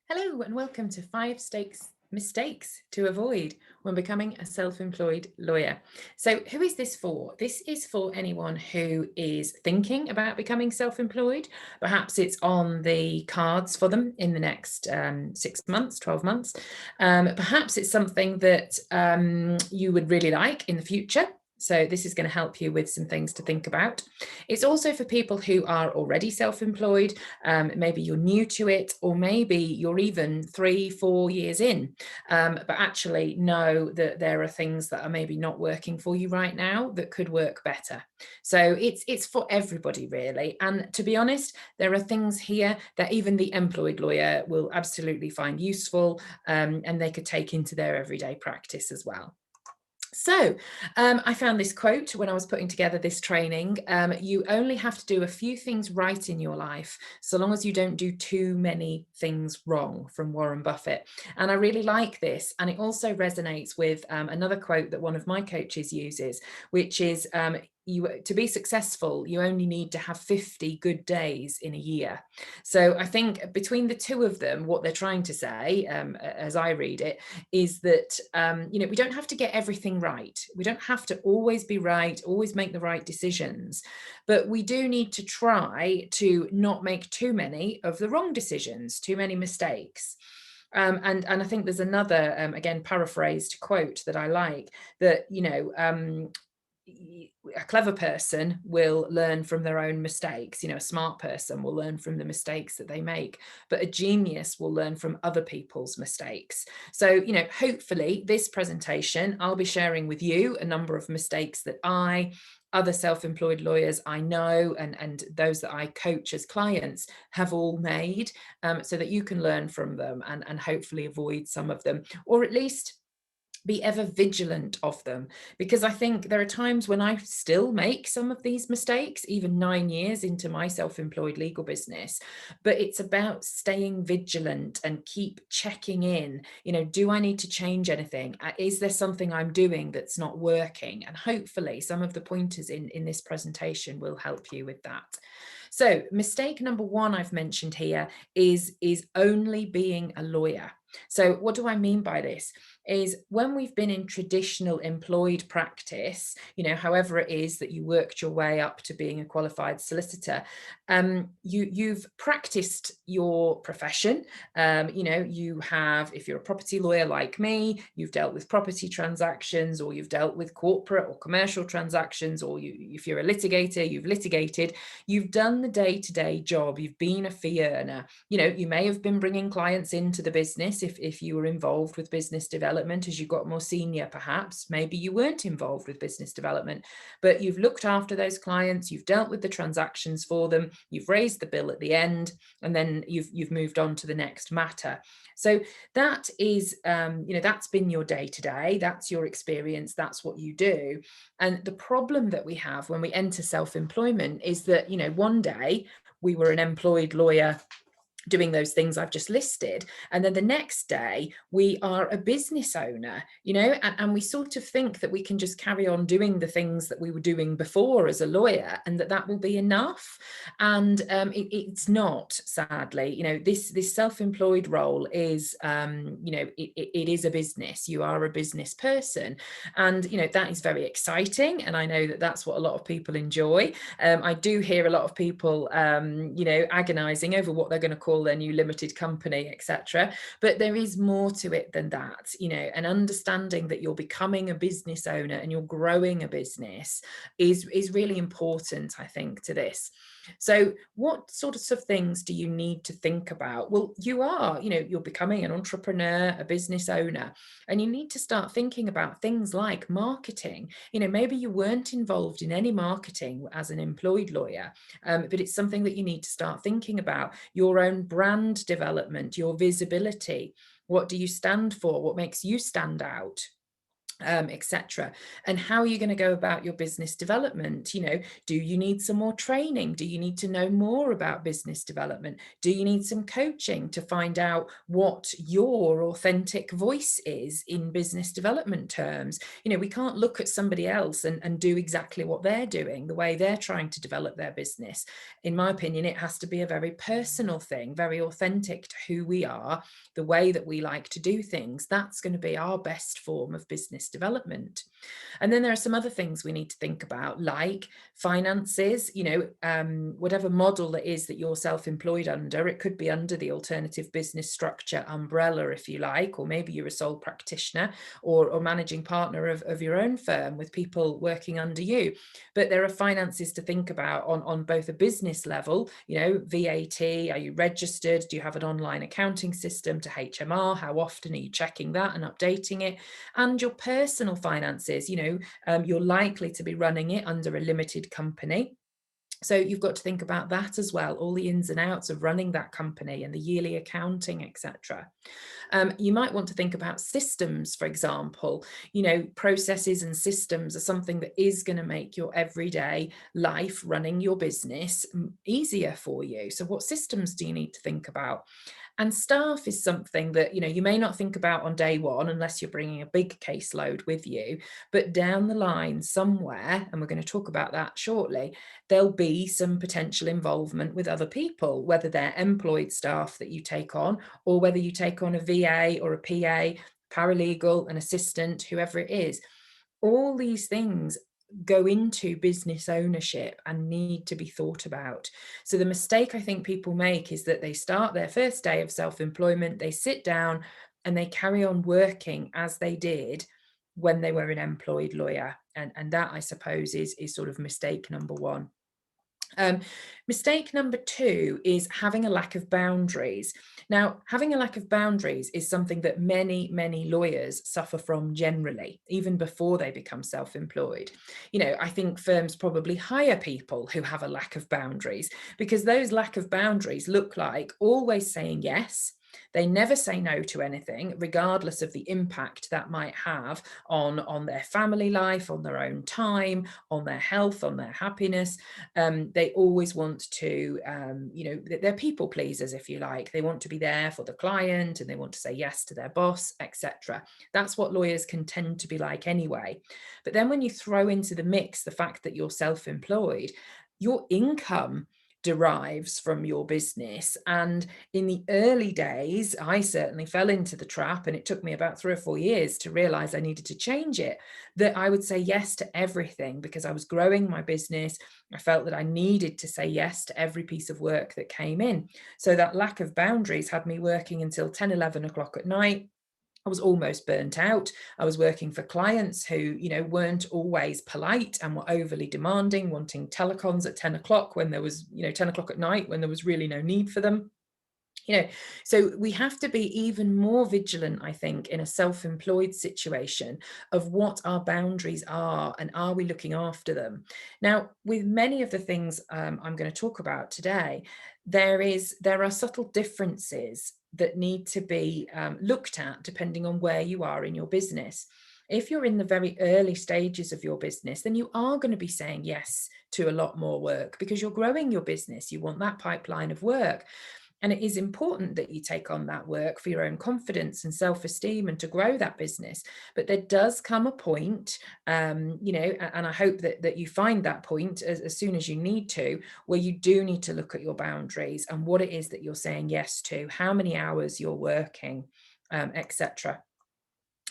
Hello and welcome to mistakes to avoid when becoming a self-employed lawyer. So who is this for? This is for anyone who is thinking about becoming self-employed. Perhaps it's on the cards for them in the next 6 months, 12 months. Perhaps it's something that you would really like in the future. So this is going to help you with some things to think about. It's also for people who are already self-employed. Maybe you're new to it, or maybe you're even 3-4 years in, but actually know that there are things that are maybe not working for you right now that could work better. So it's for everybody really. And to be honest, there are things here that even the employed lawyer will absolutely find useful, and they could take into their everyday practice as well. So I found this quote when I was putting together this training. You only have to do a few things right in your life, so long as you don't do too many things wrong, from Warren Buffett. And I really like this. And it also resonates with another quote that one of my coaches uses, which is to be successful, you only need to have 50 good days in a year. So I think between the two of them, what they're trying to say, as I read it, is that we don't have to get everything right. We don't have to always be right, always make the right decisions, but we do need to try to not make too many of the wrong decisions, too many mistakes. And I think there's another, again, paraphrased quote that I like, that, a clever person will learn from their own mistakes. A smart person will learn from the mistakes that they make, but a genius will learn from other people's mistakes. So, hopefully this presentation, I'll be sharing with you a number of mistakes that other self-employed lawyers I know, and those that I coach as clients have all made, so that you can learn from them and hopefully avoid some of them, or at least be ever vigilant of them. Because I think there are times when I still make some of these mistakes, even 9 years into my self-employed legal business. But it's about staying vigilant and keep checking in. Do I need to change anything? Is there something I'm doing that's not working? And hopefully some of the pointers in this presentation will help you with that. So mistake number one I've mentioned here is only being a lawyer. So what do I mean by this? Is when we've been in traditional employed practice, however it is that you worked your way up to being a qualified solicitor, you've practiced your profession. You have, if you're a property lawyer like me, you've dealt with property transactions, or you've dealt with corporate or commercial transactions, or if you're a litigator, you've litigated. You've done the day-to-day job. You've been a fee earner. You may have been bringing clients into the business if you were involved with business development as you got more senior. Perhaps maybe you weren't involved with business development, but you've looked after those clients, you've dealt with the transactions for them, you've raised the bill at the end, and then you've moved on to the next matter. So that is, that's been your day-to-day, that's your experience, that's what you do. And the problem that we have when we enter self-employment is that, one day we were an employed lawyer doing those things I've just listed, and then the next day we are a business owner, and we sort of think that we can just carry on doing the things that we were doing before as a lawyer, and that will be enough. And it's not, sadly. This self-employed role is, it is a business. You are a business person, and that is very exciting, and I know that that's what a lot of people enjoy. I do hear a lot of people agonizing over what they're going to call their new limited company, etc. But there is more to it than that, and understanding that you're becoming a business owner and you're growing a business is really important, I think, to this. So what sorts of things do you need to think about? Well, you're becoming an entrepreneur, a business owner, and you need to start thinking about things like marketing. Maybe you weren't involved in any marketing as an employed lawyer, but it's something that you need to start thinking about. Your own brand development, your visibility. What do you stand for? What makes you stand out? etc. And how are you going to go about your business development? Do you need some more training? Do you need to know more about business development? Do you need some coaching to find out what your authentic voice is in business development terms? We can't look at somebody else and do exactly what they're doing, the way they're trying to develop their business. In my opinion, it has to be a very personal thing, very authentic to who we are, the way that we like to do things. That's going to be our best form of business development. And then there are some other things we need to think about, like finances. Whatever model it is that you're self-employed under, it could be under the alternative business structure umbrella, if you like, or maybe you're a sole practitioner or managing partner of your own firm with people working under you. But there are finances to think about on both a business level, VAT, are you registered? Do you have an online accounting system to HMR? How often are you checking that and updating it? And your personal finances, you're likely to be running it under a limited company. So you've got to think about that as well, all the ins and outs of running that company and the yearly accounting, etc. You might want to think about systems, for example. Processes and systems are something that is going to make your everyday life running your business easier for you. So what systems do you need to think about? And staff is something that, you may not think about on day one unless you're bringing a big caseload with you, but down the line somewhere, and we're going to talk about that shortly, there'll be some potential involvement with other people, whether they're employed staff that you take on, or whether you take on a VA or a PA, paralegal, an assistant, whoever it is. All these things go into business ownership and need to be thought about. So the mistake I think people make is that they start their first day of self-employment, they sit down and they carry on working as they did when they were an employed lawyer. And that, I suppose, is sort of mistake number one. Mistake number two is having a lack of boundaries. Now, having a lack of boundaries is something that many, many lawyers suffer from generally, even before they become self-employed. I think firms probably hire people who have a lack of boundaries, because those lack of boundaries look like always saying yes. They never say no to anything, regardless of the impact that might have on their family life, on their own time, on their health, on their happiness. They always want to, they're people pleasers, if you like. They want to be there for the client and they want to say yes to their boss, etc. That's what lawyers can tend to be like anyway. But then when you throw into the mix the fact that you're self-employed, your income derives from your business. And in the early days, I certainly fell into the trap, and it took me about 3 or 4 years to realize I needed to change it, that I would say yes to everything because I was growing my business. I felt that I needed to say yes to every piece of work that came in. So that lack of boundaries had me working until 10, 11 o'clock at night. I was almost burnt out. I was working for clients who, weren't always polite and were overly demanding, wanting telecons at 10 o'clock when there was, 10 o'clock at night when there was really no need for them. So we have to be even more vigilant, I think, in a self-employed situation of what our boundaries are and are we looking after them. Now, with many of the things I'm going to talk about today, there are subtle differences that need to be looked at depending on where you are in your business. If you're in the very early stages of your business, then you are going to be saying yes to a lot more work because you're growing your business. You want that pipeline of work. And it is important that you take on that work for your own confidence and self-esteem and to grow that business. But there does come a point, and I hope that you find that point as soon as you need to, where you do need to look at your boundaries and what it is that you're saying yes to, how many hours you're working, etc.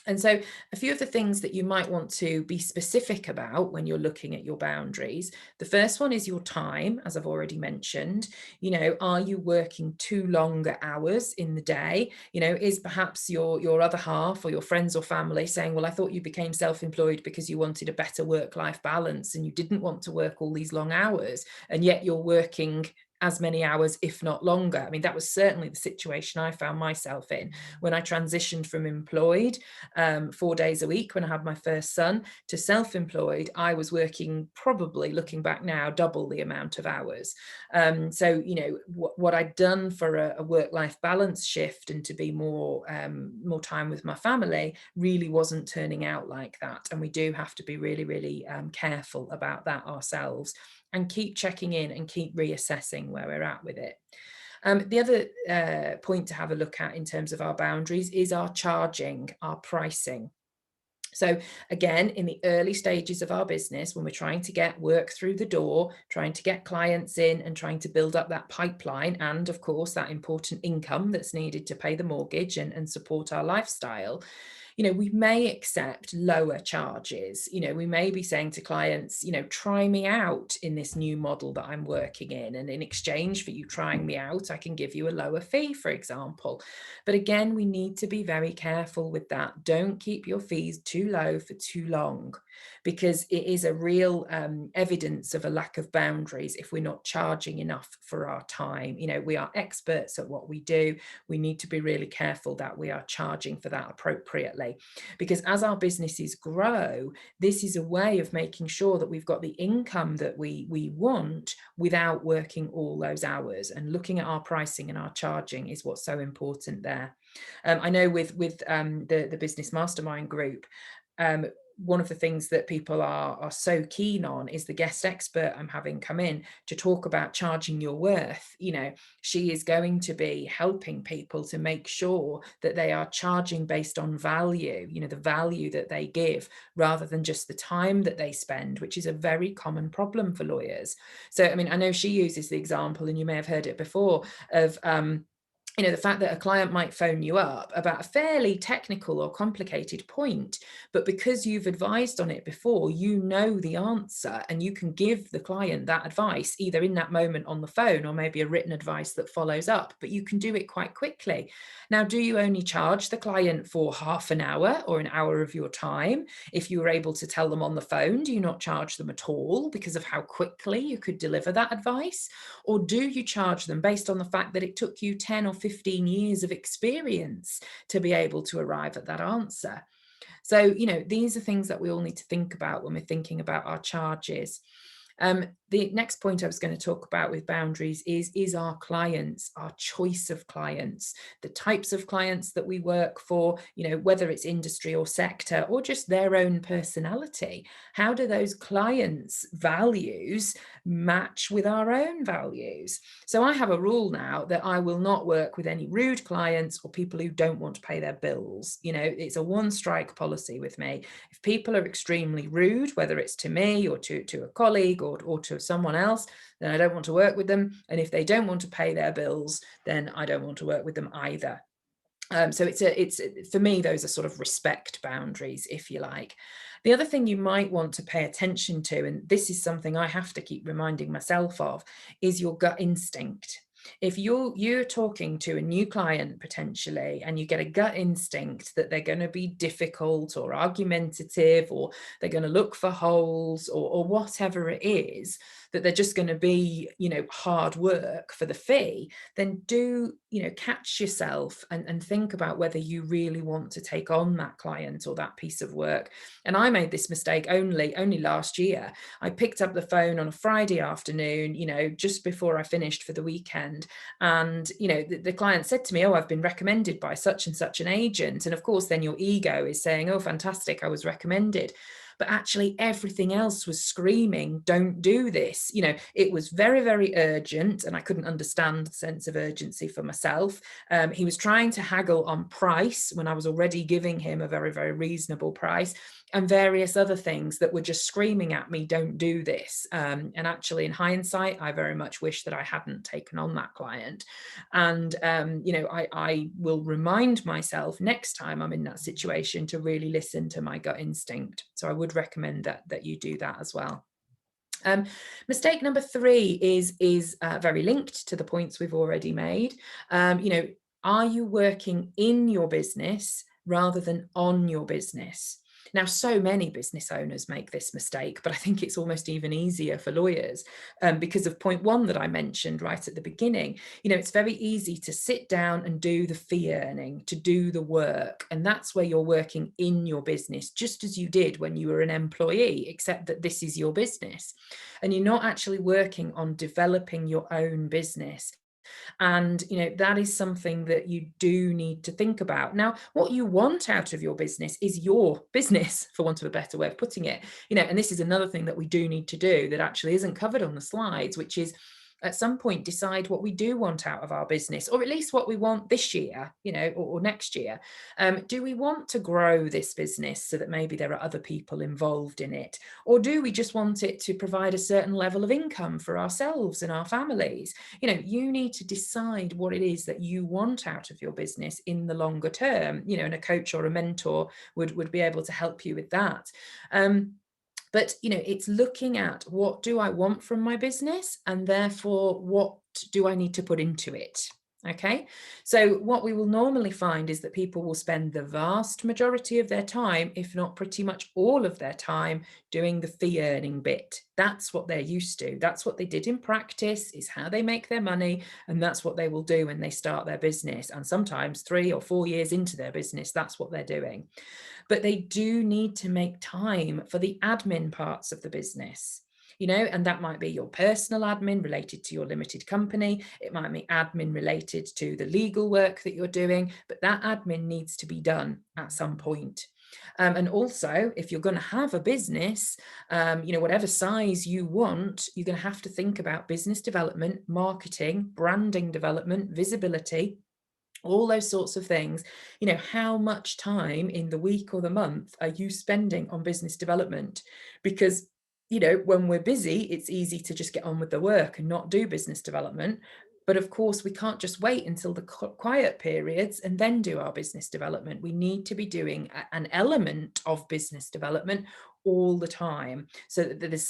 And so a few of the things that you might want to be specific about when you're looking at your boundaries. The first one is your time, as I've already mentioned. Are you working too long hours in the day? Is perhaps your other half or your friends or family saying, well, I thought you became self-employed because you wanted a better work-life balance and you didn't want to work all these long hours, and yet you're working as many hours, if not longer. I mean, that was certainly the situation I found myself in when I transitioned from employed 4 days a week when I had my first son to self-employed. I was working, probably looking back now, double the amount of hours. So, you know, what I'd done for a work-life balance shift and to be more time with my family really wasn't turning out like that. And we do have to be really, really careful about that ourselves, and keep checking in and keep reassessing where we're at with it. The other point to have a look at in terms of our boundaries is our charging, our pricing. So again, in the early stages of our business, when we're trying to get work through the door, trying to get clients in and trying to build up that pipeline, and of course, that important income that's needed to pay the mortgage and support our lifestyle, you know, we may accept lower charges. You know, we may be saying to clients, you know, try me out in this new model that I'm working in. And in exchange for you trying me out, I can give you a lower fee, for example. But again, we need to be very careful with that. Don't keep your fees too low for too long, because it is a real evidence of a lack of boundaries if we're not charging enough for our time. You know, we are experts at what we do. We need to be really careful that we are charging for that appropriately, because as our businesses grow, this is a way of making sure that we've got the income that we want without working all those hours. And looking at our pricing and our charging is what's so important there. I know with the business mastermind group, one of the things that people are so keen on is the guest expert I'm having come in to talk about charging your worth. You know, she is going to be helping people to make sure that they are charging based on value, you know, the value that they give, rather than just the time that they spend, which is a very common problem for lawyers. So, I mean, I know she uses the example, and you may have heard it before, of you know, the fact that a client might phone you up about a fairly technical or complicated point, but because you've advised on it before, you know the answer, and you can give the client that advice either in that moment on the phone, or maybe a written advice that follows up, but you can do it quite quickly. Now, do you only charge the client for half an hour or an hour of your time? If you were able to tell them on the phone, do you not charge them at all because of how quickly you could deliver that advice? Or do you charge them based on the fact that it took you 10 or 15 years of experience to be able to arrive at that answer? So, you know, these are things that we all need to think about when we're thinking about our charges. The next point I was going to talk about with boundaries is our clients, our choice of clients, the types of clients that we work for, you know, whether it's industry or sector or just their own personality. How do those clients' values match with our own values? So I have a rule now that I will not work with any rude clients or people who don't want to pay their bills. You know, it's a one strike policy with me. If people are extremely rude, whether it's to me or to a colleague or to someone else, then I don't want to work with them. And if they don't want to pay their bills, then I don't want to work with them either. So it's for me, those are sort of respect boundaries, if you like. The other thing you might want to pay attention to, and this is something I have to keep reminding myself of, is your gut instinct. If you're talking to a new client potentially, and you get a gut instinct that they're going to be difficult or argumentative, or they're going to look for holes, or whatever it is, that they're just going to be, you know, hard work for the fee, then do, you know, catch yourself and think about whether you really want to take on that client or that piece of work. And I made this mistake only last year. I picked up the phone on a Friday afternoon, you know, just before I finished for the weekend. And, you know, the client said to me, "Oh, I've been recommended by such and such an agent." And of course, then your ego is saying, "Oh, fantastic, I was recommended." But actually everything else was screaming, "Don't do this." You know, it was very, very urgent, and I couldn't understand the sense of urgency for myself. He was trying to haggle on price when I was already giving him a very, very reasonable price, and various other things that were just screaming at me, "Don't do this." And actually, in hindsight, I very much wish that I hadn't taken on that client. And, you know, I will remind myself next time I'm in that situation to really listen to my gut instinct. So I would recommend that you do that as well. Mistake number 3 is very linked to the points we've already made. You know, are you working in your business rather than on your business? Now, so many business owners make this mistake, but I think it's almost even easier for lawyers because of point one that I mentioned right at the beginning. It's very easy to sit down and do the fee earning, to do the work. And that's where you're working in your business, just as you did when you were an employee, except that this is your business. And you're not actually working on developing your own business. And, that is something that you do need to think about. Now, what you want out of your business is your business, for want of a better way of putting it. And this is another thing that we do need to do that actually isn't covered on the slides, which is at some point decide what we do want out of our business, or at least what we want this year, or next year. Do we want to grow this business so that maybe there are other people involved in it? Or do we just want it to provide a certain level of income for ourselves and our families? You need to decide what it is that you want out of your business in the longer term, and a coach or a mentor would be able to help you with that. But, it's looking at what do I want from my business, and therefore what do I need to put into it? Okay, so what we will normally find is that people will spend the vast majority of their time, if not pretty much all of their time, doing the fee earning bit. That's what they're used to. That's what they did in practice, is how they make their money. And that's what they will do when they start their business. And sometimes 3 or 4 years into their business, that's what they're doing. But they do need to make time for the admin parts of the business. And that might be your personal admin related to your limited company. It might be admin related to the legal work that you're doing, but that admin needs to be done at some point. And also, if you're going to have a business, whatever size you want, you're going to have to think about business development, marketing, branding development, visibility, all those sorts of things. How much time in the week or the month are you spending on business development? Because when we're busy, it's easy to just get on with the work and not do business development. But of course, we can't just wait until the quiet periods and then do our business development. We need to be doing an element of business development all the time, so that there's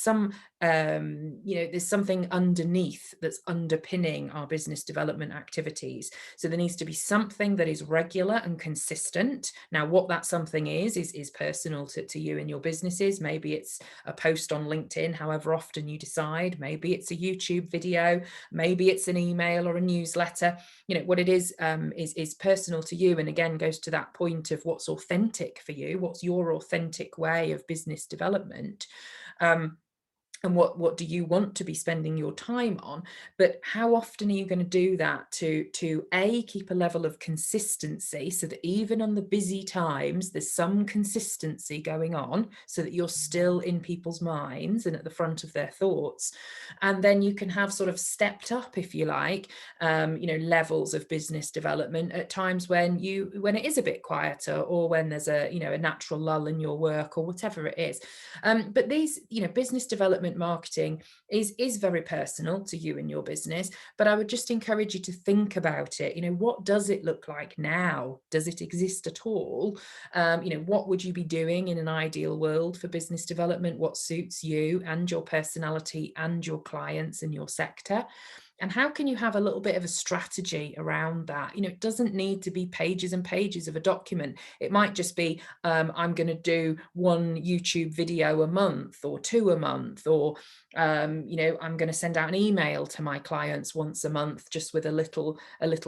there's something underneath that's underpinning our business development activities. So there needs to be something that is regular and consistent. Now, what that something is personal to you and your businesses. Maybe it's a post on LinkedIn, however often you decide. Maybe it's a YouTube video. Maybe it's an email or a newsletter. What it is personal to you, and again goes to that point of what's authentic for you. What's your authentic way of business development? And what do you want to be spending your time on? But how often are you going to do that to keep a level of consistency, so that even on the busy times, there's some consistency going on, so that you're still in people's minds and at the front of their thoughts. And then you can have sort of stepped up, if you like, levels of business development at times when it is a bit quieter, or when there's a natural lull in your work, or whatever it is. But these, business development marketing is very personal to you and your business. But I would just encourage you to think about it. What does it look like now? Does it exist at all? What would you be doing in an ideal world for business development? What suits you and your personality and your clients and your sector? And how can you have a little bit of a strategy around that? It doesn't need to be pages and pages of a document. It might just be, I'm going to do 1 YouTube video a month, or 2 a month, or, I'm going to send out an email to my clients once a month, just with a little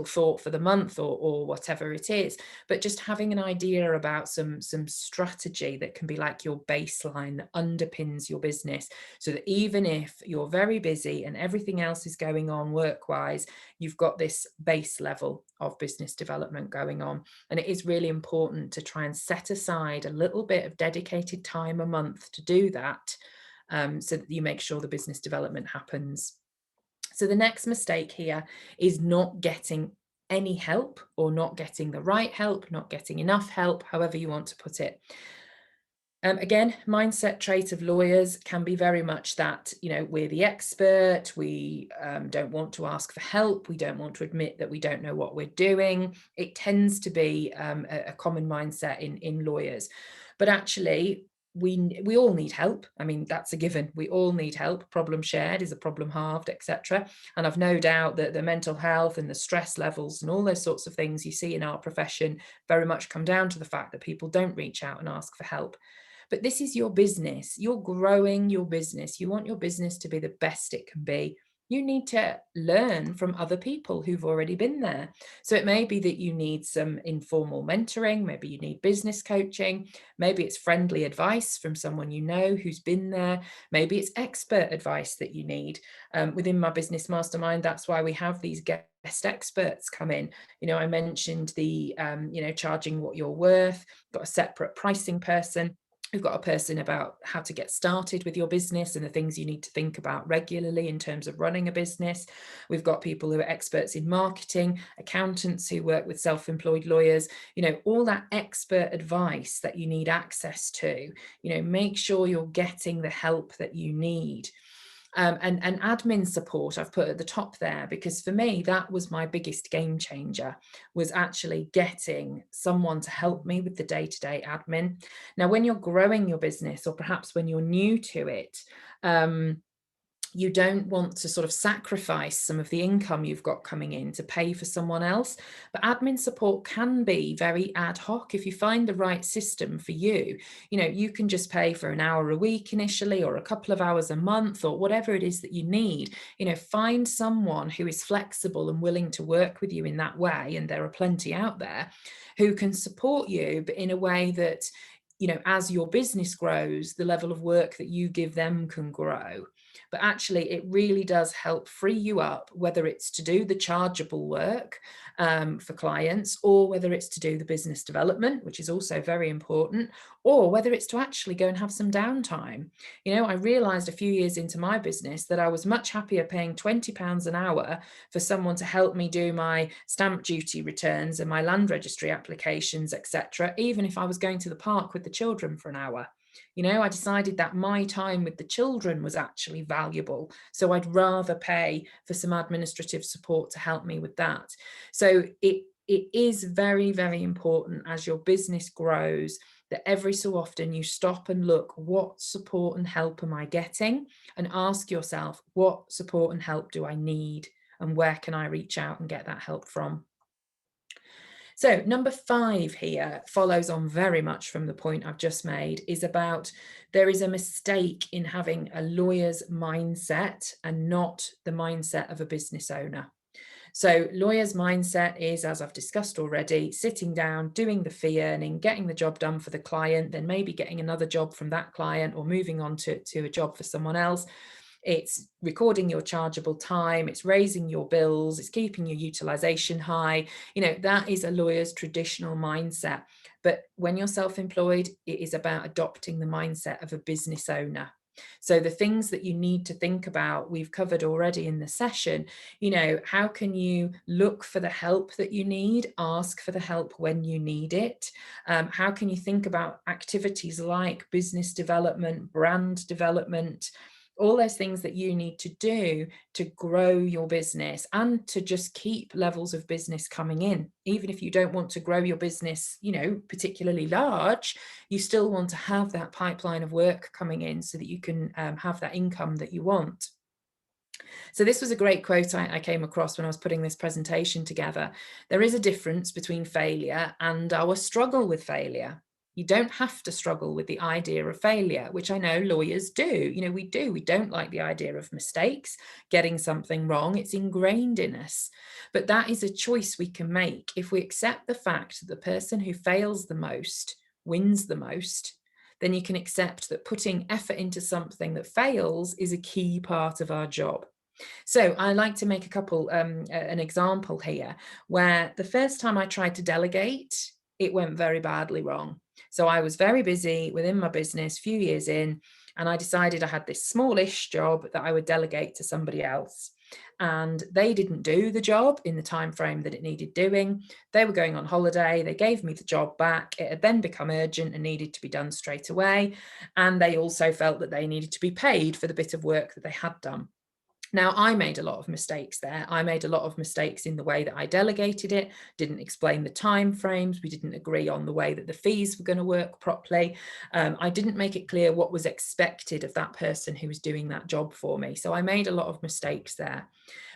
thought for the month, or whatever it is. But just having an idea about some strategy that can be like your baseline that underpins your business, so that even if you're very busy and everything else is going on work-wise, you've got this base level of business development going on. And it is really important to try and set aside a little bit of dedicated time a month to do that, so that you make sure the business development happens. So the next mistake here is not getting any help, or not getting the right help, not getting enough help, however you want to put it. Again, mindset trait of lawyers can be very much that, we're the expert. We don't want to ask for help. We don't want to admit that we don't know what we're doing. It tends to be a common mindset in lawyers. But actually, we all need help. I mean, that's a given. We all need help. Problem shared is a problem halved, etc. And I've no doubt that the mental health and the stress levels and all those sorts of things you see in our profession very much come down to the fact that people don't reach out and ask for help. But this is your business. You're growing your business. You want your business to be the best it can be. You need to learn from other people who've already been there. So it may be that you need some informal mentoring, maybe you need business coaching, maybe it's friendly advice from someone you know who's been there, maybe it's expert advice that you need. Within my business mastermind, that's why we have these guest experts come in. I mentioned the, charging what you're worth, got a separate pricing person. We've got a person about how to get started with your business and the things you need to think about regularly in terms of running a business. We've got people who are experts in marketing, accountants who work with self-employed lawyers, all that expert advice that you need access to. Make sure you're getting the help that you need. And admin support I've put at the top there, because for me, that was my biggest game changer, was actually getting someone to help me with the day-to-day admin. Now, when you're growing your business, or perhaps when you're new to it, you don't want to sort of sacrifice some of the income you've got coming in to pay for someone else. But admin support can be very ad hoc. If you find the right system for you, you can just pay for an hour a week initially, or a couple of hours a month, or whatever it is that you need. Find someone who is flexible and willing to work with you in that way. And there are plenty out there who can support you, but in a way that, as your business grows, the level of work that you give them can grow. But actually, it really does help free you up, whether it's to do the chargeable work for clients, or whether it's to do the business development, which is also very important, or whether it's to actually go and have some downtime. I realized a few years into my business that I was much happier paying £20 an hour for someone to help me do my stamp duty returns and my land registry applications, etc., even if I was going to the park with the children for an hour. I decided that my time with the children was actually valuable. So I'd rather pay for some administrative support to help me with that. So it is very, very important as your business grows that every so often you stop and look, what support and help am I getting? And ask yourself, what support and help do I need? And where can I reach out and get that help from? So number 5 here follows on very much from the point I've just made, is about there is a mistake in having a lawyer's mindset and not the mindset of a business owner. So lawyer's mindset is, as I've discussed already, sitting down, doing the fee earning, getting the job done for the client, then maybe getting another job from that client, or moving on to a job for someone else. It's recording your chargeable time, it's raising your bills, it's keeping your utilization high. That is a lawyer's traditional mindset. But when you're self-employed, it is about adopting the mindset of a business owner. So the things that you need to think about, we've covered already in the session. How can you look for the help that you need? Ask for the help when you need it. How can you think about activities like business development, brand development, all those things that you need to do to grow your business and to just keep levels of business coming in. Even if you don't want to grow your business, particularly large, you still want to have that pipeline of work coming in so that you can have that income that you want. So this was a great quote I came across when I was putting this presentation together. There is a difference between failure and our struggle with failure. You don't have to struggle with the idea of failure, which I know lawyers do. We do. We don't like the idea of mistakes, getting something wrong. It's ingrained in us. But that is a choice we can make. If we accept the fact that the person who fails the most wins the most, then you can accept that putting effort into something that fails is a key part of our job. So I like to make an example here, where the first time I tried to delegate, it went very badly wrong. So I was very busy within my business, few years in, and I decided I had this smallish job that I would delegate to somebody else. And they didn't do the job in the time frame that it needed doing. They were going on holiday. They gave me the job back. It had then become urgent and needed to be done straight away. And they also felt that they needed to be paid for the bit of work that they had done. Now, I made a lot of mistakes there. I made a lot of mistakes in the way that I delegated it, didn't explain the time frames. We didn't agree on the way that the fees were going to work properly. I didn't make it clear what was expected of that person who was doing that job for me. So I made a lot of mistakes there.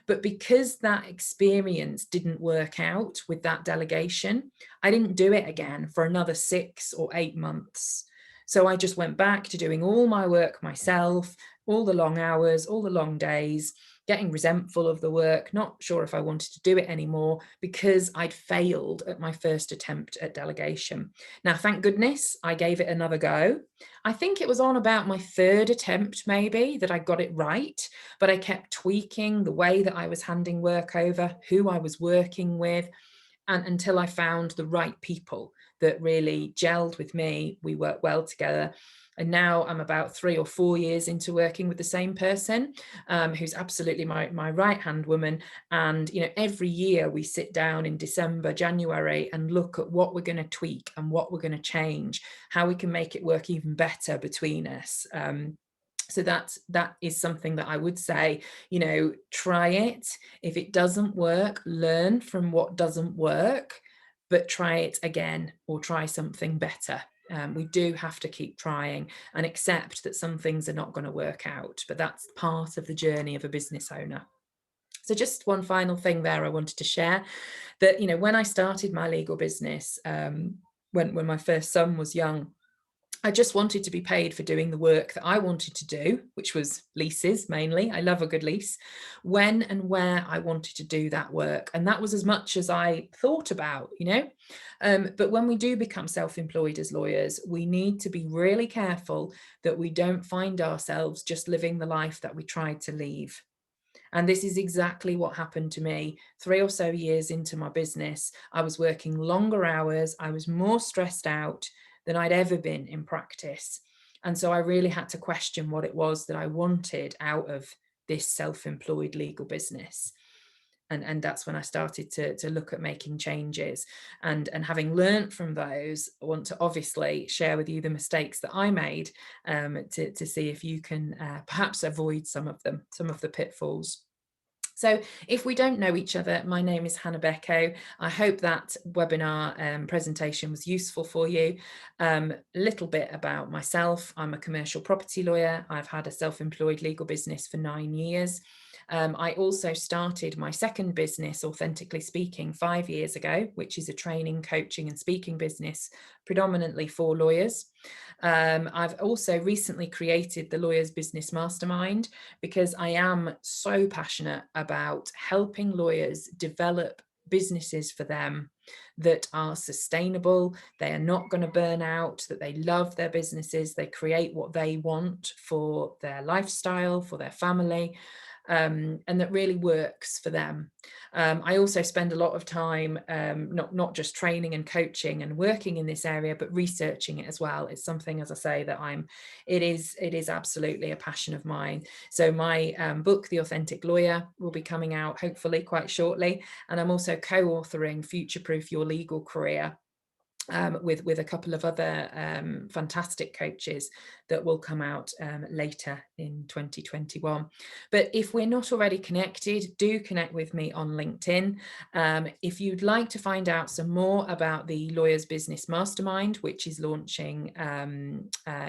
But because that experience didn't work out with that delegation, I didn't do it again for another 6 or 8 months. So I just went back to doing all my work myself, all the long hours, all the long days, getting resentful of the work, not sure if I wanted to do it anymore because I'd failed at my first attempt at delegation. Now, thank goodness I gave it another go. I think it was on about my third attempt, maybe, that I got it right, but I kept tweaking the way that I was handing work over, who I was working with, and until I found the right people that really gelled with me. We worked well together. And now I'm about 3 or 4 years into working with the same person, who's absolutely my right-hand woman. And, you know, every year we sit down in December, January, and look at what we're going to tweak and what we're going to change, how we can make it work even better between us. So that is something that I would say, you know, try it. If it doesn't work, learn from what doesn't work, but try it again or try something better. We do have to keep trying and accept that some things are not going to work out, but that's part of the journey of a business owner. So just one final thing there I wanted to share, that, you know, when I started my legal business, when my first son was young, I just wanted to be paid for doing the work that I wanted to do, which was leases mainly. I love a good lease, when and where I wanted to do that work. And that was as much as I thought about, you know. But when we do become self-employed as lawyers, we need to be really careful that we don't find ourselves just living the life that we tried to leave. And this is exactly what happened to me 3 or so years into my business. I was working longer hours. I was more stressed out than I'd ever been in practice. And so I really had to question what it was that I wanted out of this self-employed legal business. And that's when I started to look at making changes. And having learnt from those, I want to obviously share with you the mistakes that I made, to see if you can perhaps avoid some of them, some of the pitfalls. So if we don't know each other, my name is Hannah Beko. I hope that webinar presentation was useful for you. A little bit about myself. I'm a commercial property lawyer. I've had a self-employed legal business for 9 years. I also started my second business, Authentically Speaking, 5 years ago, which is a training, coaching and speaking business predominantly for lawyers. I've also recently created the Lawyers Business Mastermind because I am so passionate about helping lawyers develop businesses for them that are sustainable, they are not going to burn out, that they love their businesses, they create what they want for their lifestyle, for their family, and that really works for them. I also spend a lot of time not just training and coaching and working in this area, but researching it as well. It's something, as I say, that it is absolutely a passion of mine. So my book, The Authentic Lawyer, will be coming out hopefully quite shortly. And I'm also co-authoring Future Proof Your Legal Career, with a couple of other fantastic coaches that will come out later in 2021. But if we're not already connected, do connect with me on LinkedIn. If you'd like to find out some more about the Lawyers Business Mastermind, which is launching,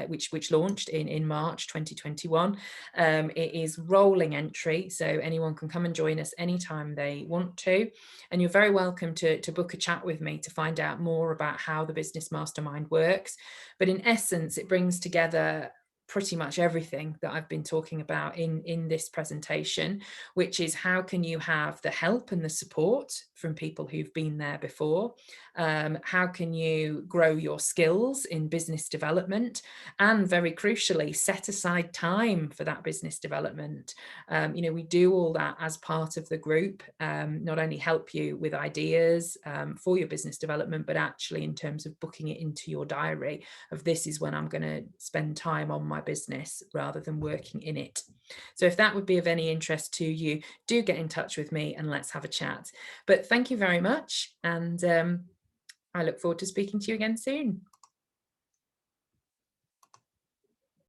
which launched in March 2021, it is rolling entry, so anyone can come and join us anytime they want to. And you're very welcome to book a chat with me to find out more about how the Business Mastermind works. But in essence, it brings together pretty much everything that I've been talking about in this presentation, which is how can you have the help and the support from people who've been there before? How can you grow your skills in business development? And very crucially, set aside time for that business development. You know, we do all that as part of the group, not only help you with ideas for your business development, but actually in terms of booking it into your diary of this is when I'm going to spend time on my business rather than working in it. So if that would be of any interest to you, do get in touch with me and let's have a chat. But thank you very much. And I look forward to speaking to you again soon.